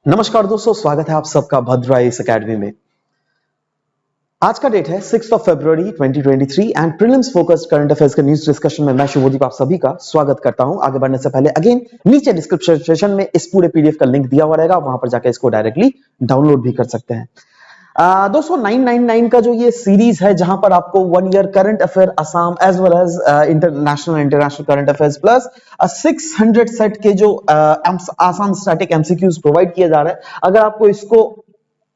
नमस्कार दोस्तों, स्वागत है आप सबका भद्रा इस एकेडमी में। आज का डेट है 6 फरवरी 2023 and prelims focused current affairs के न्यूज डिस्कशन में मैं शुभदीप आप सभी का स्वागत करता हूं। आगे बढ़ने से पहले अगेन नीचे डिस्क्रिप्शन सेक्शन में इस पूरे पीडीएफ का लिंक दिया हुआ रहेगा, वहां पर जाकर इसको डायरेक्टली डाउनलोड भी कर सकते हैं। दोस्तों 999 का जो ये सीरीज है जहां पर आपको 1 year current affair Assam as well as international current affairs plus 600 set के जो आसाम स्टैटिक एमसीक्यूज प्रोवाइड किया जा रहा है, अगर आपको इसको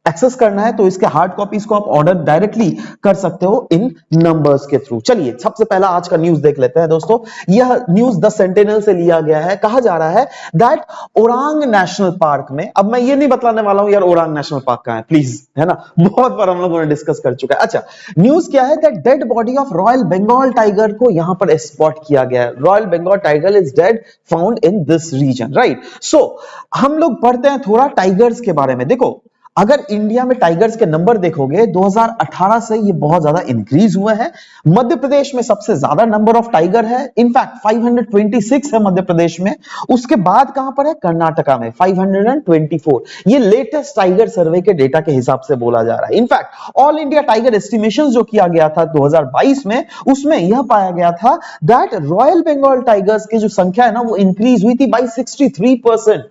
एक्सेस करना है तो इसके हार्ड कॉपीज को आप ऑर्डर डायरेक्टली कर सकते हो इन नंबर्स के थ्रू। चलिए सबसे पहला आज का न्यूज देख लेते हैं दोस्तों। यह न्यूज द सेंटिनल से लिया गया है। कहा जा रहा है दैट ओरांग नेशनल पार्क में, अब मैं ये नहीं बतलाने वाला हूं यार ओरांग नेशनल पार्क कहां है, प्लीज, है ना, बहुत बार हम लोगों ने डिस्कस कर चुका है। अच्छा, न्यूज क्या है that dead body of royal Bengal tiger को यहां पर स्पॉट किया गया है। Royal Bengal tiger is dead found in this region, right. So हम लोग पढ़ते हैं थोड़ा टाइगर्स के बारे में। देखो, अगर इंडिया में टाइगर्स के नंबर देखोगे 2018 से ये बहुत ज्यादा इंक्रीज हुए हैं। मध्य प्रदेश में सबसे ज्यादा नंबर ऑफ टाइगर है, इनफैक्ट 526 है मध्य प्रदेश में। उसके बाद कहां पर है? कर्नाटका में 524। ये लेटेस्ट टाइगर सर्वे के डेटा के हिसाब से बोला जा रहा है। In fact all India tiger estimation जो किया गया था 2022 में, उसमें यह पाया गया था दैट रॉयल बंगाल टाइगर्स की जो संख्या है ना वो इंक्रीज हुई थी बाई 63%।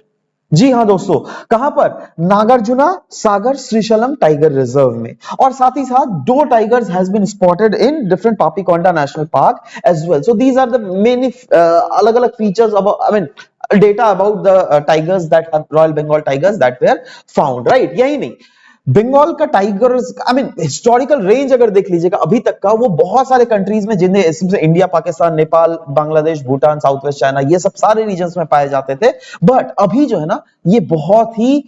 जी हां दोस्तों, कहां पर? नागार्जुना सागर श्रीशैलम टाइगर रिजर्व में। और साथ ही साथ 2 tigers has been spotted in different Papikonda national park as well. So these are the many अलग अलग features I mean data about the tigers that have royal Bengal tigers that were found, right. यही नहीं, बंगाल का tigers I mean historical range अगर देख लीजिएगा अभी तक का, वो बहुत सारे कंट्रीज में, जिन्हें इसमें India, Pakistan, Nepal, Bangladesh, Bhutan, south west China, ये सब सारे रीजन्स में पाए जाते थे। बट अभी जो है ना ये बहुत ही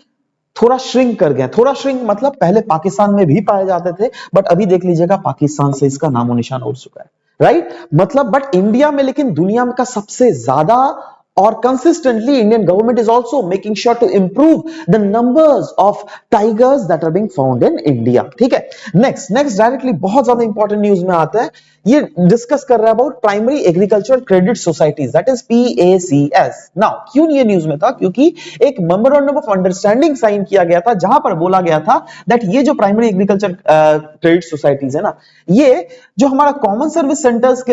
थोड़ा श्रिंक कर गया। थोड़ा श्रिंक मतलब पहले पाकिस्तान में भी पाए जाते थे, बट अभी देख लीजिएगा पाकिस्तान से इसका नामो निशान उड़ चुका है, राइट। मतलब बट इंडिया में, लेकिन दुनिया में का सबसे ज्यादा और consistently Indian government is also making sure to improve the numbers of tigers that are being found in India। ठीक है, next डायरेक्टली बहुत ज्यादा इंपॉर्टेंट न्यूज में आता है। ये डिस्कस कर रहा है about primary agriculture credit societies, that is PACS। Now क्यों ये न्यूज में था? क्योंकि एक मेमोरेंडम ऑफ अंडरस्टैंडिंग साइन किया गया था जहां पर बोला गया था दैट ये जो प्राइमरी एग्रीकल्चर क्रेडिट सोसाइटीज है ना, ये जो हमारा कॉमन सर्विस सेंटर्स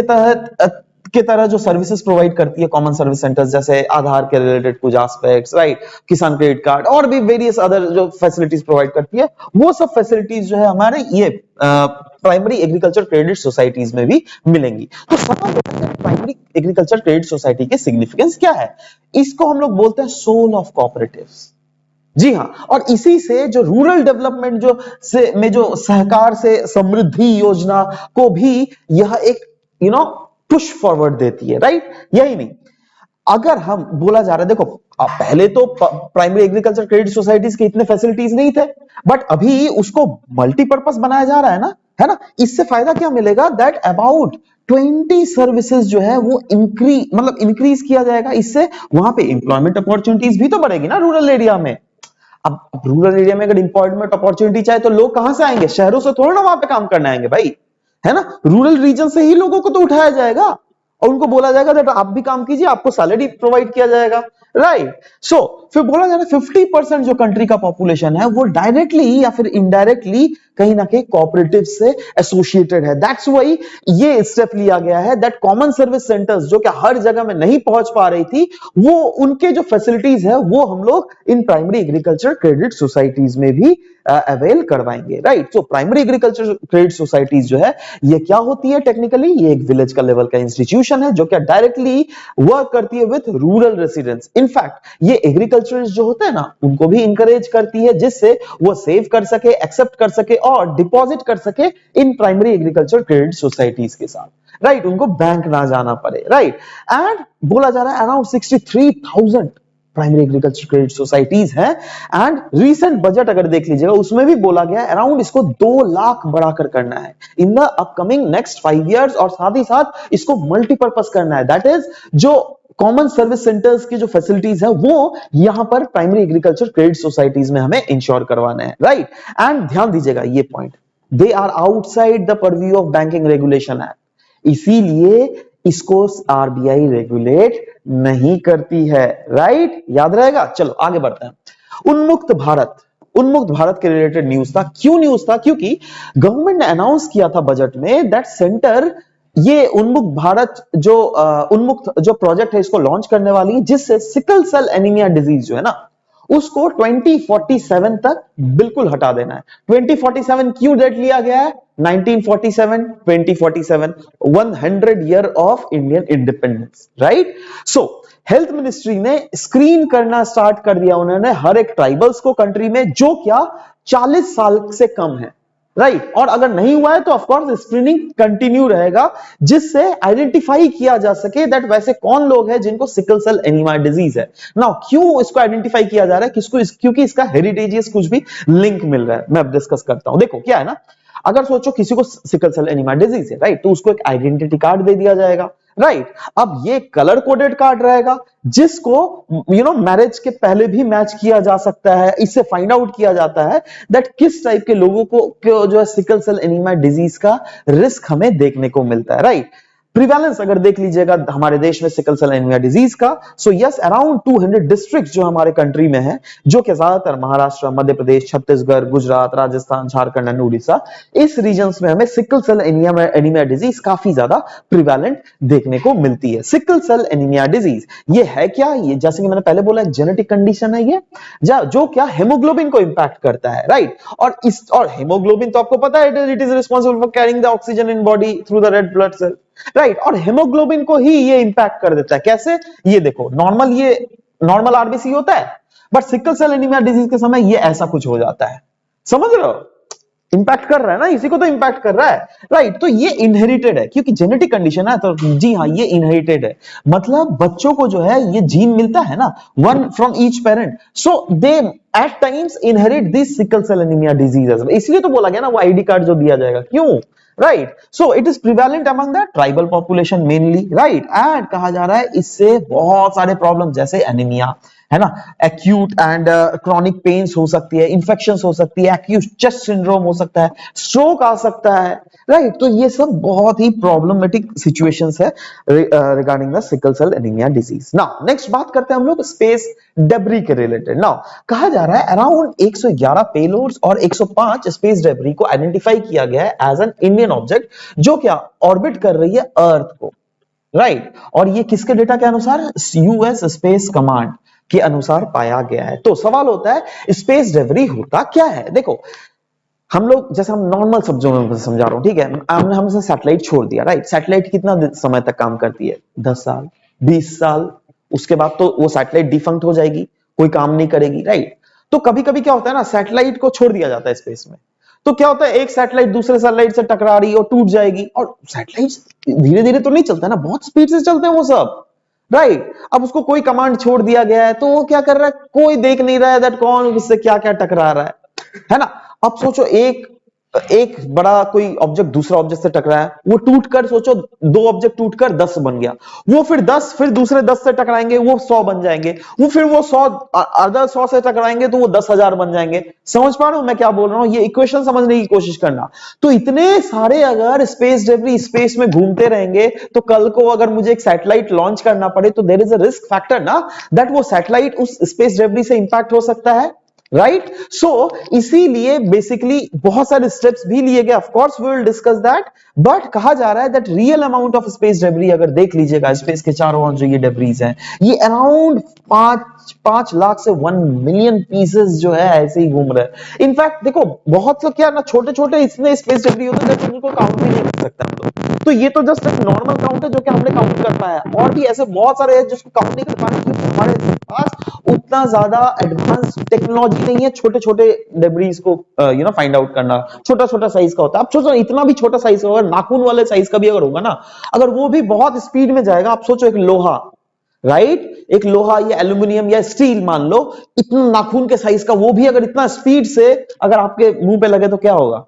के तरह जो सर्विसेज प्रोवाइड करती है, कॉमन सर्विस सेंटर्स जैसे आधार के रिलेटेड कुछ एस्पेक्ट्स, राइट, किसान क्रेडिट कार्ड और भी वेरियस अदर जो फैसिलिटीज प्रोवाइड करती है, वो सब फैसिलिटीज जो है हमारे ये प्राइमरी एग्रीकल्चर क्रेडिट सोसाइटीज में भी मिलेंगी। तो सवाल होता है प्राइमरी एग्रीकल्चर क्रेडिट सोसाइटी के सिग्निफिकेंस क्या है? इसको हम लोग बोलते हैं सोल ऑफ कोऑपरेटिव्स। जी हां, और इसी से जो रूरल डेवलपमेंट जो सहकार से समृद्धि योजना को भी यह एक पुश फॉरवर्ड देती है, राइट। यही नहीं, अगर हम बोला जा रहा है, देखो पहले तो प्राइमरी एग्रीकल्चर क्रेडिट सोसाइटीज के इतने फैसिलिटीज नहीं थे, बट अभी उसको मल्टीपर्पस बनाया जा रहा है ना। इससे फायदा क्या मिलेगा? दैट अबाउट 20 सर्विसेज जो है वो इंक्रीज किया जाएगा। इससे वहां पे एम्प्लॉयमेंट अपॉर्चुनिटीज भी तो बढ़ेगी ना रूरल एरिया में। अब रूरल एरिया में अगर एम्प्लॉयमेंट अपॉर्चुनिटी चाहे तो लोग कहां से आएंगे? शहरों से थोड़ा ना वहां पे काम करने आएंगे भाई, है ना। रूरल रीजन से ही लोगों को तो उठाया जाएगा और उनको बोला जाएगा दैट आप भी काम कीजिए, आपको सैलरी प्रोवाइड किया जाएगा, राइट। सो फिर बोला जा रहा है 50% जो कंट्री का पॉपुलेशन है वो डायरेक्टली या फिर इनडायरेक्टली कहीं ना कहीं कोऑपरेटिव से एसोसिएटेड है। दैट्स व्हाई ये स्टेप लिया गया है दैट कॉमन सर्विस सेंटर्स जो कि हर जगह में नहीं पहुंच पा रही थी, वो उनके जो फैसिलिटीज है वो हम लोग in primary agriculture credit societies में भी अवेल करवाएंगे, right. So primary agriculture credit societies जो है ये क्या होती है? टेक्निकली ये एक विलेज का लेवल का इंस्टीट्यूशन है जो कि डायरेक्टली वर्क करती है विद रूरल रेसिडेंट्स। इनफैक्ट ये एग्रीकल्चरिस्ट जो होते हैं ना उनको भी इंकरेज करती है, जिससे वो सेव कर सके, एक्सेप्ट कर सके और डिपॉजिट कर सके in primary agriculture credit societies के साथ, राइट। उनको बैंक ना जाना पड़े, राइट। एंड बोला जा रहा है around 63,000 primary agriculture credit societies हैं। एंड रीसेंट बजट अगर देख लीजिएगा उसमें भी बोला गया है अराउंड इसको 2 लाख बढ़ाकर करना है in the upcoming next 5 years, और साथ ही साथ इसको मल्टीपर्पज करना है। दैट इज जो कॉमन सर्विस सेंटर्स की जो फैसिलिटीज है वो यहां पर प्राइमरी एग्रीकल्चर क्रेडिट सोसाइटीज में हमें इंश्योर करवाना है, राइट। एंड ध्यान दीजिएगा ये point, they are outside the purview of banking regulation act, इसीलिए इसको आरबीआई रेगुलेट नहीं करती है, राइट। याद रहेगा। चलो आगे बढ़ते हैं। उन्मुक्त भारत के रिलेटेड न्यूज था। क्यों न्यूज था? क्योंकि गवर्नमेंट ने अनाउंस किया था बजट में दैट सेंटर ये उन्मुक्त भारत जो उन्मुक्त जो प्रोजेक्ट है इसको लॉन्च करने वाली है, जिससे सिकल सेल एनीमिया डिजीज जो है ना उसको 2047 तक बिल्कुल हटा देना है। 2047 क्यों डेट लिया गया है? 1947, 2047, 100 year of Indian independence, right? So health ministry ने स्क्रीन करना स्टार्ट कर दिया उन्होंने हर एक ट्राइबल्स को कंट्री में जो क्या 40 साल से कम है, राइट? और अगर नहीं हुआ है तो ऑफ कोर्स स्क्रीनिंग कंटिन्यू रहेगा, जिससे आइडेंटिफाई किया जा सके दैट वैसे कौन लोग हैं जिनको सिकल सेल एनीमिया डिजीज है। नाउ क्यों इसको आइडेंटिफाई किया जा रहा है? किसको? क्योंकि इसका हेरिटेजियस कुछ भी लिंक मिल रहा है। मैं अब डिस्कस करता हूं। देखो क्या है ना, अगर सोचो किसी को सिकल सेल एनीमिया डिजीज है, राइट, तो उसको एक आइडेंटिटी कार्ड दे दिया जाएगा, राइट? अब ये कलर कोडेड कार्ड रहेगा जिसको मैरिज के पहले भी मैच किया जा सकता है। इससे फाइंड आउट किया जाता है दैट किस टाइप के लोगों को जो है सिकल सेल एनीमिया डिजीज का रिस्क हमें देखने को मिलता है, राइट? प्रिवेलेंस अगर देख लीजिएगा हमारे देश में सिकल सेल एनीमिया डिजीज का, सो यस अराउंड 200 डिस्ट्रिक्ट जो हमारे कंट्री में है, जो कि ज्यादातर महाराष्ट्र, मध्य प्रदेश, छत्तीसगढ़, गुजरात, राजस्थान, झारखंड एंड उड़ीसा, इस रीजन्स में हमें सिकल सेल एनीमिया डिजीज काफी ज्यादा प्रिवेलेंट देखने को मिलती है। सिकल सेल एनीमिया डिजीज ये है क्या? ये जैसे कि मैंने पहले बोला जेनेटिक कंडीशन है ये, जो क्या हेमोग्लोबिन को इंपैक्ट करता है, राइट? और हेमोग्लोबिन तो आपको पता है it is responsible for carrying the oxygen in body through the red blood cell, right? और हेमोग्लोबिन को ही ये इंपैक्ट कर देता है। कैसे? ये देखो नॉर्मल आरबीसी होता है, but sickle cell anaemia disease के समय ये ऐसा कुछ हो जाता है। समझ रहे हो? इंपैक्ट कर रहा है ना, इसी को तो इंपैक्ट कर रहा है, राइट? तो ये इनहेरिटेड है क्योंकि जेनेटिक कंडीशन है, तो जी हाँ ये इनहेरिटेड है। मतलब बच्चों को जो है ये जीन मिलता है ना, one from each parent, so they at times inherit this sickle cell anaemia disease. इसलिए तो बोला गया ना वो आईडी कार्ड जो दिया जाएगा, क्यों? Right? So it is prevalent among the tribal population mainly, right? And कहा जा रहा है इससे बहुत सारे प्रॉब्लम जैसे एनीमिया है ना, एक्यूट एंड क्रॉनिक पेन्स हो सकती है, इंफेक्शंस हो सकती है, एक्यूट चेस्ट सिंड्रोम हो सकता है, स्ट्रोक आ सकता है, राइट? तो ये सब बहुत ही प्रॉब्लमेटिक सिचुएशंस है regarding the sickle cell anaemia disease. Now next बात करते हैं हम लोग स्पेस डेब्री के रिलेटेड। नाउ कहा जा रहा है अराउंड 111 पेलोड्स और 105 स्पेस डेब्री को आइडेंटिफाई किया गया है एज एन इंडियन ऑब्जेक्ट जो क्या ऑर्बिट कर रही है अर्थ को, राइट? और ये किसके डेटा के अनुसार? यूएस स्पेस कमांड के अनुसार पाया गया है। तो सवाल होता है स्पेस डेब्री होता क्या है? देखो हम लोग जैसे हम नॉर्मल शब्दों में समझा रहा हूं, ठीक है? हमने सैटेलाइट छोड़ दिया, राइट? सैटेलाइट कितना समय तक काम करती है? 10 साल, 20 साल, उसके बाद तो वो सैटेलाइट डिफंक्ट हो जाएगी, कोई काम नहीं करेगी, राइट? तो कभी कभी क्या होता है ना, सैटेलाइट को छोड़ दिया जाता है स्पेस में, तो क्या होता है एक सैटेलाइट दूसरे सैटेलाइट से टकरा रही और टूट जाएगी, और सैटेलाइट धीरे धीरे तो नहीं चलता ना, बहुत स्पीड से चलते हैं वो सब, राइट? अब उसको कोई कमांड छोड़ दिया गया है तो वो क्या कर रहा है, कोई देख नहीं रहा है दैट कौन उससे क्या क्या टकरा रहा है ना? अब सोचो एक बड़ा कोई ऑब्जेक्ट दूसरा ऑब्जेक्ट से टकराया, वो टूटकर सोचो 2 ऑब्जेक्ट टूटकर 10 बन गया, वो फिर 10 फिर दूसरे 10 से टकराएंगे वो 100 बन जाएंगे, वो फिर वो 100 अदर 100 से टकराएंगे तो वो 10,000 बन जाएंगे। समझ पा रहे हो मैं क्या बोल रहा हूं? ये इक्वेशन समझने की कोशिश करना। तो इतने सारे अगर स्पेस डेब्री स्पेस में घूमते रहेंगे तो कल को अगर मुझे एक सैटेलाइट लॉन्च करना पड़े तो there is a risk factor ना दैट वो सैटेलाइट उस स्पेस डेब्री से इंपैक्ट हो सकता है, राइट? सो इसीलिए बेसिकली बहुत सारे स्टेप्स भी लिए गए, of course we will discuss that, but कहा जा रहा है that real amount of space debris अगर देख लीजिएगा स्पेस के चारों ओर जो ये डेब्रीज हैं ये अराउंड 5 लाख से 1 मिलियन पीसेस जो है ऐसे ही घूम रहे हैं। इनफैक्ट देखो बहुत लोग क्या ना छोटे छोटे इतने स्पेस डेब्री होते हैं जिनको काउंट भी नहीं कर सकते हम लोग, तो ये तो जस्ट एक नॉर्मल काउंट है जो कि हमने काउंट कर पाया, और भी ऐसे बहुत सारे हैं जिसको काउंट नहीं कर पाए क्योंकि हमारे पास उतना ज्यादा एडवांस टेक्नोलॉजी नहीं है छोटे छोटे डेब्रीज को फाइंड आउट करना। छोटा छोटा साइज का होता है, आप सोचो इतना भी छोटा साइज होगा, नाखून वाले साइज का भी अगर होगा ना, अगर वो भी बहुत स्पीड में जाएगा, आप सोचो एक लोहा, राइट? एक लोहा या एल्यूमिनियम या स्टील मान लो इतना नाखून के साइज का, वो भी अगर इतना स्पीड से अगर आपके मुंह पे लगे तो क्या होगा?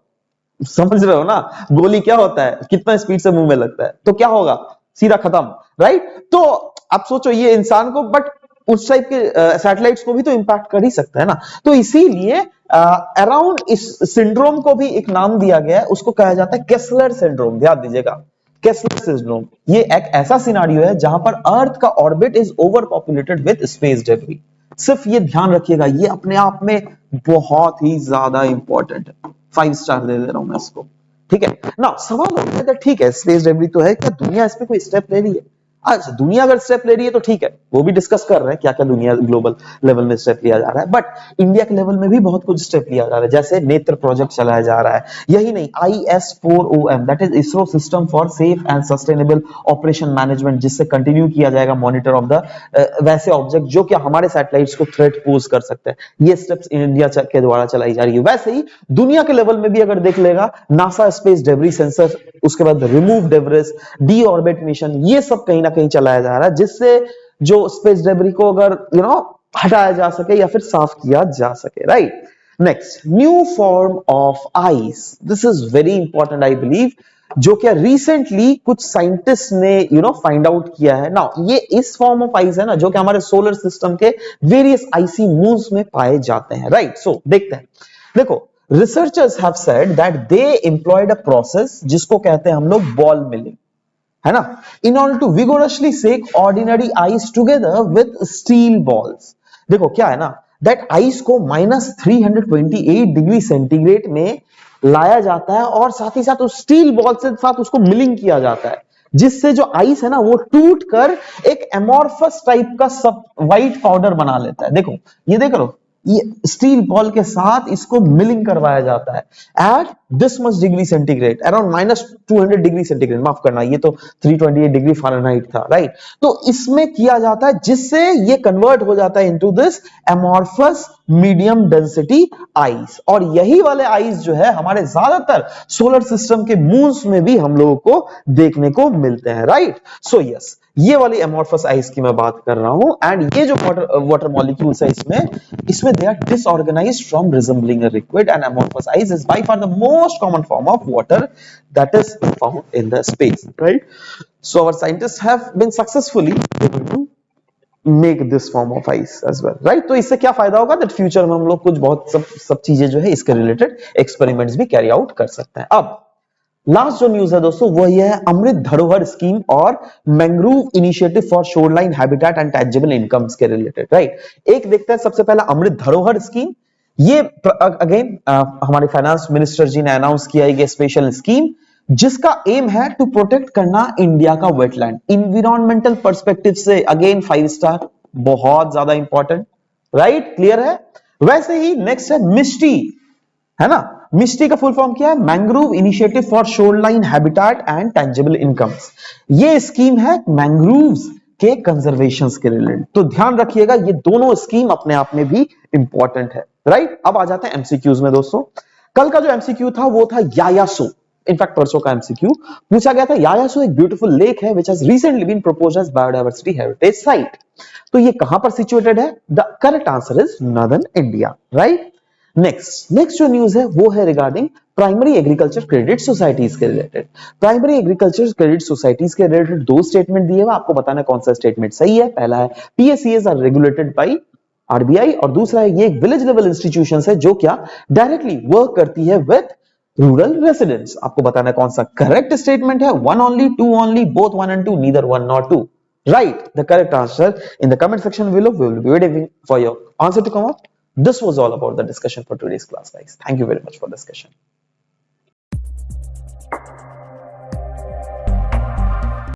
समझ रहे हो ना, गोली क्या होता है, कितना स्पीड से मुंह में लगता है, तो क्या होगा? सीधा खत्म, राइट? तो आप सोचो ये इंसान को, बट उस टाइप के सैटेलाइट्स को भी तो इंपैक्ट कर ही सकता है ना। तो इसीलिए अराउंड इस सिंड्रोम को भी एक नाम दिया गया है, उसको कहा जाता है केस्लर सिंड्रोम। ध्यान दीजिएगा, केस्लर सिंड्रोम ये एक ऐसा सिनारियो है जहां पर अर्थ का orbit is over populated with space debris. सिर्फ ये ध्यान रखिएगा, ये अपने आप में बहुत ही ज्यादा इंपॉर्टेंट है। 5 स्टार दे रहा हूं मैं इसको, ठीक है ना। सवाल होता है ठीक है स्पेस डेब्रिस तो है, क्या दुनिया इसमें कोई स्टेप ले रही है? अच्छा, दुनिया अगर स्टेप ले रही है तो ठीक है, वो भी डिस्कस कर रहे हैं क्या क्या दुनिया ग्लोबल लेवल में स्टेप लिया जा रहा है, बट इंडिया के लेवल में भी बहुत कुछ स्टेप लिया जा रहा है। जैसे नेत्र प्रोजेक्ट चलाया जा रहा है, यही नहीं IS4OM that is ISRO system for safe and sustainable operation management, जिससे कंटिन्यू किया जाएगा मॉनिटर ऑफ द वैसे ऑब्जेक्ट जो कि हमारे सैटेलाइट्स को थ्रेट पोज कर सकते हैं। ये स्टेप्स इंडिया के द्वारा चलाई जा रही है। वैसे ही दुनिया के लेवल में भी अगर देख लेगा, नासा स्पेस डेब्रिस सेंसर, उसके बाद remove debris, D orbit mission, ये सब कहीं ना कहीं चलाया जा रहा है, जिससे जो स्पेस डेब्रिस को अगर हटाया जा सके या फिर साफ किया जा सके, right. Next, new form of ice, this is very important I believe, जो क्या रिसेंटली कुछ साइंटिस्ट ने फाइंड आउट किया है ना। ये इस फॉर्म ऑफ आइस है ना जो कि हमारे सोलर सिस्टम के वेरियस आइसी मून्स में पाए जाते हैं, राइट। सो देखते हैं, देखो researchers have said that they employed a process जिसको कहते हैं हम लोग बॉल मिलिंग, है ना, in order to vigorously shake ordinary ice together with steel balls। देखो क्या है ना, that ice को -328 डिग्री सेंटीग्रेड में लाया जाता है और साथ ही साथ उस स्टील बॉल से साथ उसको मिलिंग किया जाता है, जिससे जो आइस है ना वो टूट कर एक एमोर्फस टाइप का सब व्हाइट पाउडर बना लेता है। देखो ये देख लो, ये स्टील बॉल के साथ इसको मिलिंग करवाया जाता है at this much degree centigrade, around -200 degree centigrade, माफ करना ये तो 328 डिग्री फ़ारेनहाइट था, राइट। तो इसमें किया जाता है जिससे ये कन्वर्ट हो जाता है into this amorphous medium density ice, और यही वाले आइस जो है हमारे ज्यादातर सोलर सिस्टम के मून्स में भी हम लोगों को देखने को मिलते हैं, राइट। सो यस, ये वाली एमोर्फस आइस की मैं बात कर रहा हूं, एंड ये जो वाटर मॉलिक्यूल्स है इसमें they are disorganised from resembling a liquid, and amorphous ice is by far the most common form of water that is found in the space, right. So our scientists have been successfully able to make this form of ice as well, right. तो इससे क्या फायदा होगा, that future में हम लोग कुछ बहुत सब चीजें जो है इसके रिलेटेड एक्सपेरिमेंट्स भी कैरी आउट कर सकते हैं। अब लास्ट जो न्यूज है दोस्तों वो ये है अमृत धरोहर स्कीम और mangrove initiative for shoreline habitat and tangible incomes के रिलेटेड, राइट। एक देखते हैं सबसे पहला अमृत धरोहर स्कीम। ये अगेन हमारे फाइनेंस मिनिस्टर जी ने अनाउंस किया है, स्पेशल स्कीम जिसका एम है टू प्रोटेक्ट करना इंडिया का वेटलैंड इन्वायरमेंटल पर्सपेक्टिव से। अगेन 5 स्टार, बहुत ज्यादा इंपॉर्टेंट, राइट, क्लियर है। वैसे ही नेक्स्ट है मिस्टी, है ना। मिस्टी का फुल फॉर्म क्या है, mangrove initiative for shoreline habitat and tangible incomes. ये स्कीम है मैंग्रोव्स के कंजर्वेशन के रिलेटेड, तो ध्यान रखिएगा ये दोनों स्कीम अपने आप में भी इंपॉर्टेंट है, राइट। अब आ जाते हैं एमसीक्यूज में दोस्तों। कल का जो एमसीक्यू था वो था यायासो, इनफैक्ट परसों का एमसीक्यू पूछा गया था, यायासो एक ब्यूटीफुल लेक है which has recently been proposed as biodiversity heritage site. तो ये कहां पर सिचुएटेड है, the correct answer is northern India, right. Next जो न्यूज है वो है regarding primary agriculture credit societies के related. Primary agriculture credit societies के रिलेटेड 2 स्टेटमेंट दिए हुए, आपको बताना कौन सा स्टेटमेंट सही है। पहला है पीएससीएस आर रेगुलेटेड बाय आरबीआई, और दूसरा है ये एक विलेज लेवल इंस्टीट्यूशन है जो क्या डायरेक्टली वर्क करती है विद रूरल रेसिडेंट्स। आपको बताना कौन सा करेक्ट स्टेटमेंट है, 1 only, 2 only, both 1 and 2, neither 1 nor 2, right। The correct answer in the comment section below. We will be waiting for your answer to come up. This was all about the discussion for today's class, guys. Thank you very much for the discussion.